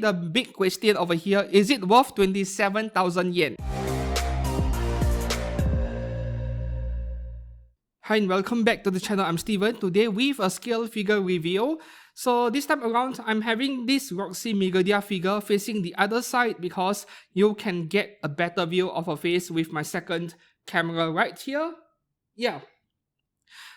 The big question over here, is it worth 27,000 yen? Hi and welcome back to the channel. I'm Steven. Today with a scale figure review. So this time around, I'm having this Roxy Migurdia figure facing the other side because you can get a better view of her face with my second camera right here. Yeah.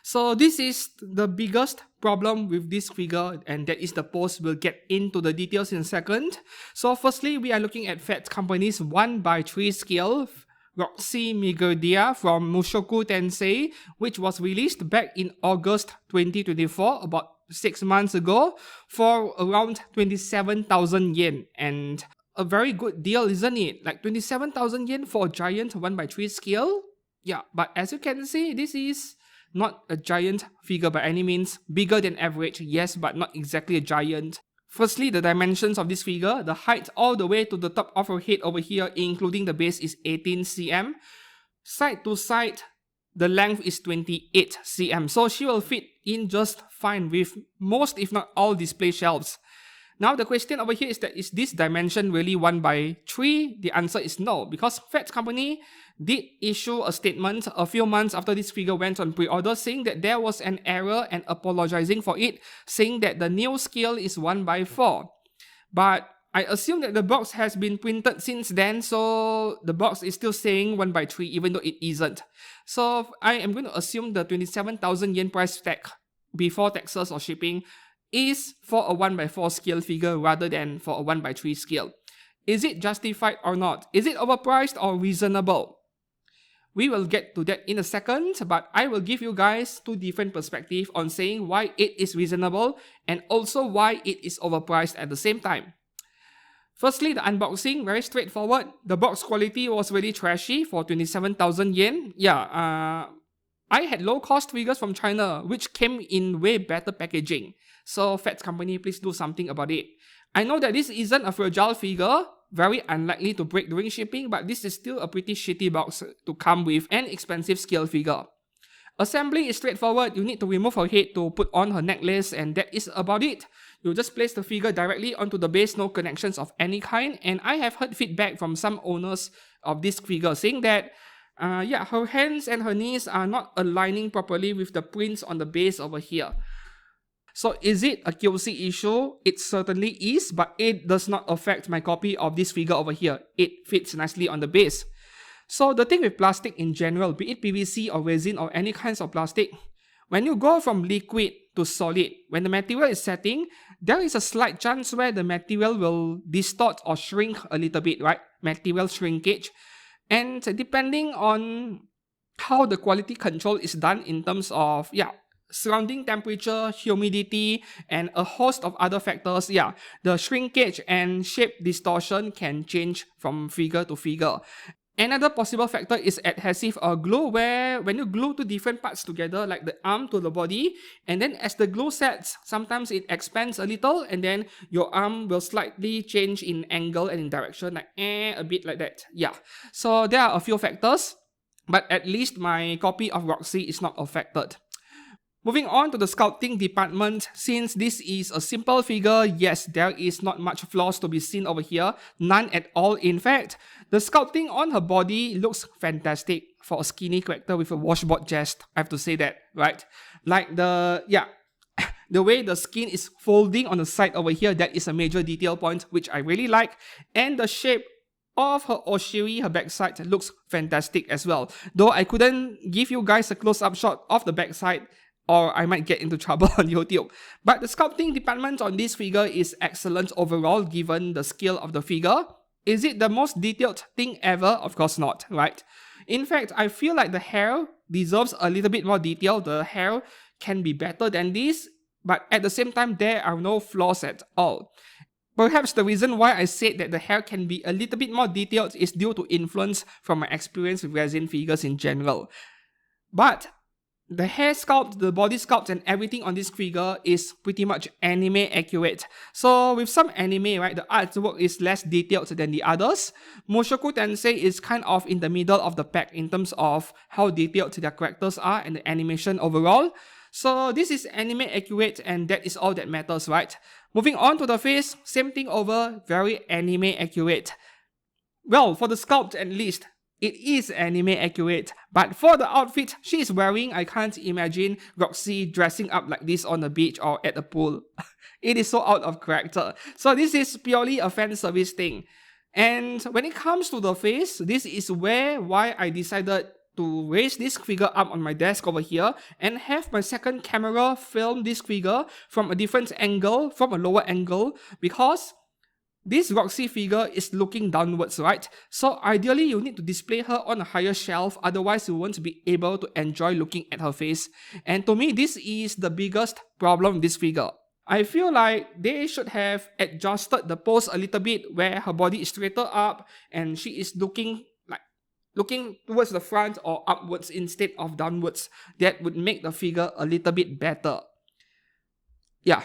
So this is the biggest problem with this figure, and that is the pose. We'll get into the details in a second. So firstly, we are looking at Phat Company's 1:3 scale Roxy Migurdia from Mushoku Tensei, which was released back in August 2024, about 6 months ago, for around 27,000 yen. And a very good deal, isn't it? Like 27,000 yen for a giant 1:3 scale? Yeah, but as you can see, this is not a giant figure by any means. Bigger than average, yes, but not exactly a giant. Firstly, the dimensions of this figure. The height all the way to the top of her head over here, including the base, is 18 cm. Side to side, the length is 28 cm. So she will fit in just fine with most, if not all, display shelves. Now the question over here is that, is this dimension really 1:3? The answer is no, because Phat Company did issue a statement a few months after this figure went on pre-order saying that there was an error and apologizing for it, saying that the new scale is 1:4. But I assume that the box has been printed since then, so the box is still saying 1:3 even though it isn't. So I am going to assume the 27,000 yen price tag before taxes or shipping is for a 1:4 scale figure rather than for a 1:3 scale. Is it justified or not? Is it overpriced or reasonable? We will get to that in a second, but I will give you guys two different perspectives on saying why it is reasonable and also why it is overpriced at the same time. Firstly, the unboxing, very straightforward. The box quality was really trashy for 27,000 yen. Yeah, I had low-cost figures from China which came in way better packaging. So Phat Company, please do something about it. I know that this isn't a fragile figure, very unlikely to break during shipping, but this is still a pretty shitty box to come with an expensive scale figure. Assembly is straightforward. You need to remove her head to put on her necklace, and that is about it. You just place the figure directly onto the base, no connections of any kind, and I have heard feedback from some owners of this figure saying that yeah, her hands and her knees are not aligning properly with the prints on the base over here. So is it a QC issue? It certainly is, but it does not affect my copy of this figure over here. It fits nicely on the base. So the thing with plastic in general, be it PVC or resin or any kinds of plastic, when you go from liquid to solid, when the material is setting, there is a slight chance where the material will distort or shrink a little bit, right? Material shrinkage. And depending on how the quality control is done in terms of, yeah, surrounding temperature, humidity, and a host of other factors, yeah, the shrinkage and shape distortion can change from figure to figure. Another possible factor is adhesive or glue, where when you glue two different parts together, like the arm to the body, and then as the glue sets, sometimes it expands a little, and then your arm will slightly change in angle and in direction, like a bit like that. Yeah, so there are a few factors, but at least my copy of Roxy is not affected. Moving on to the sculpting department, since this is a simple figure, yes, there is not much flaws to be seen over here, none at all in fact. The sculpting on her body looks fantastic for a skinny character with a washboard chest, I have to say that, right? Like the way the skin is folding on the side over here, that is a major detail point which I really like, and the shape of her oshiri, her backside, looks fantastic as well. Though I couldn't give you guys a close-up shot of the backside, or I might get into trouble on YouTube. But the sculpting department on this figure is excellent overall given the scale of the figure. Is it the most detailed thing ever? Of course not, right? In fact, I feel like the hair deserves a little bit more detail. The hair can be better than this, but at the same time, there are no flaws at all. Perhaps the reason why I said that the hair can be a little bit more detailed is due to influence from my experience with resin figures in general. But the hair sculpt, the body sculpt, and everything on this figure is pretty much anime accurate. So with some anime, right, the artwork is less detailed than the others. Mushoku Tensei is kind of in the middle of the pack in terms of how detailed their characters are and the animation overall. So this is anime accurate, and that is all that matters, right? Moving on to the face, same thing over, very anime accurate. Well, for the sculpt at least, it is anime accurate, but for the outfit she is wearing, I can't imagine Roxy dressing up like this on the beach or at the pool. It is so out of character. So this is purely a fan service thing. And when it comes to the face, this is why I decided to raise this figure up on my desk over here and have my second camera film this figure from a different angle, from a lower angle, because this Roxy figure is looking downwards, right? So ideally, you need to display her on a higher shelf, otherwise you won't be able to enjoy looking at her face. And to me, this is the biggest problem with this figure. I feel like they should have adjusted the pose a little bit where her body is straighter up and she is looking towards the front or upwards instead of downwards. That would make the figure a little bit better. Yeah.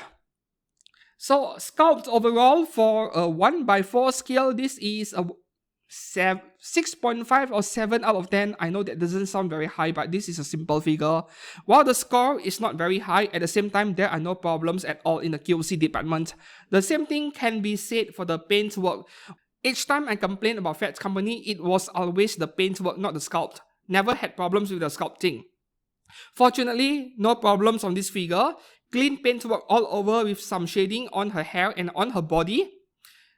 So sculpt overall for a 1:4 scale, this is a 6.5 or 7 out of 10. I know that doesn't sound very high, but this is a simple figure. While the score is not very high, at the same time, there are no problems at all in the QC department. The same thing can be said for the paintwork. Each time I complained about Phat Company, it was always the paintwork, not the sculpt. Never had problems with the sculpting. Fortunately, no problems on this figure. Clean paintwork all over with some shading on her hair and on her body.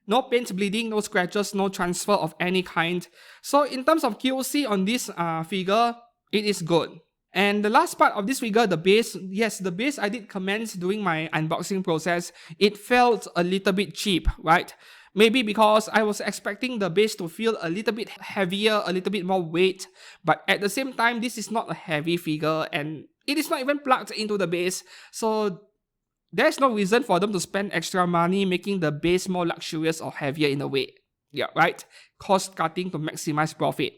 No paint bleeding, no scratches, no transfer of any kind. So in terms of QC on this figure, it is good. And the last part of this figure, the base, yes, the base I did comment during my unboxing process, it felt a little bit cheap, right? Maybe because I was expecting the base to feel a little bit heavier, a little bit more weight. But at the same time, this is not a heavy figure and it is not even plugged into the base. So there's no reason for them to spend extra money making the base more luxurious or heavier in a way. Yeah, right? Cost cutting to maximize profit.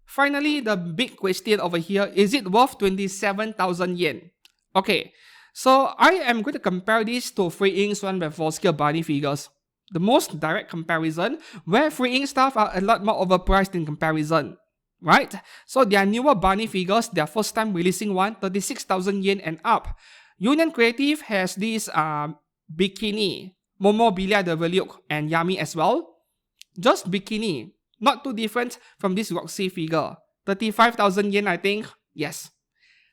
Finally, the big question over here, is it worth 27,000 yen? Okay, so I am going to compare this to Free Ink's 1:4 scale bunny figures. The most direct comparison, where Free Ink stuff are a lot more overpriced in comparison, right? So their newer bunny figures, their first time releasing one, 36,000 yen and up. Union Creative has this bikini, Momobilia de Veluque and Yami as well. Just bikini, not too different from this Roxy figure. 35,000 yen, I think. Yes.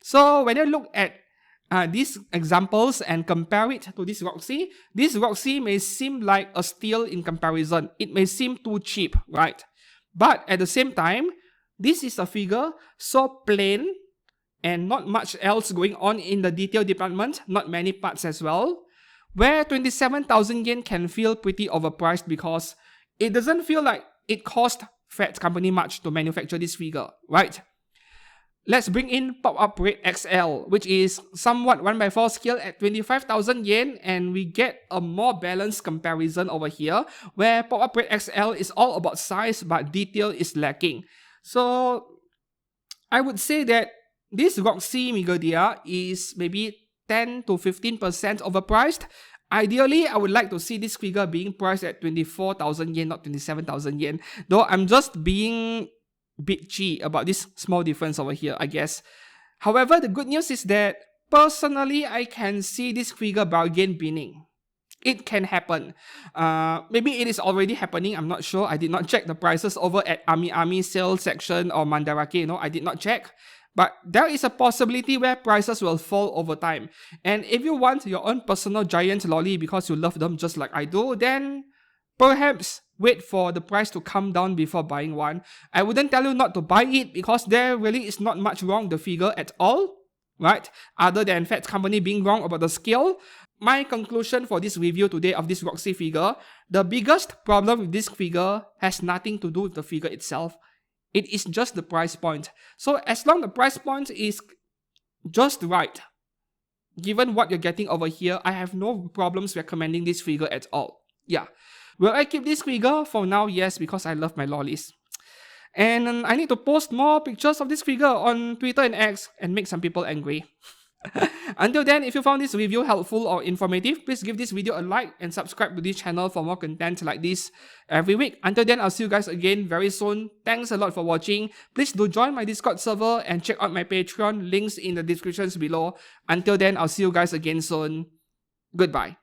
So when you look at these examples and compare it to this Roxy may seem like a steal in comparison. It may seem too cheap, right? But at the same time, this is a figure so plain and not much else going on in the detail department, not many parts as well, where 27,000 yen can feel pretty overpriced because it doesn't feel like it cost Phat Company much to manufacture this figure, right? Let's bring in Pop-Up Red XL, which is somewhat 1:4 scale at 25,000 yen, and we get a more balanced comparison over here, where Pop-Up Red XL is all about size, but detail is lacking. So I would say that this Roxy Migurdia is maybe 10 to 15% overpriced. Ideally, I would like to see this figure being priced at 24,000 yen, not 27,000 yen. Though I'm just being bitchy about this small difference over here, I guess. However, the good news is that personally, I can see this figure bargain binning. It can happen. Maybe it is already happening, I'm not sure. I did not check the prices over at Ami sale section or Mandarake, I did not check. But there is a possibility where prices will fall over time. And if you want your own personal giant lolly because you love them just like I do, then perhaps wait for the price to come down before buying one. I wouldn't tell you not to buy it because there really is not much wrong with the figure at all, right? Other than Phat Company being wrong about the scale. My conclusion for this review today of this Roxy figure, the biggest problem with this figure has nothing to do with the figure itself. It is just the price point. So as long as the price point is just right, given what you're getting over here, I have no problems recommending this figure at all. Yeah. Will I keep this figure? For now, yes, because I love my lollies. And I need to post more pictures of this figure on Twitter and X and make some people angry. Until then, if you found this review helpful or informative, please give this video a like and subscribe to this channel for more content like this every week. Until then, I'll see you guys again very soon. Thanks a lot for watching. Please do join my Discord server and check out my Patreon, links in the descriptions below. Until then, I'll see you guys again soon. Goodbye.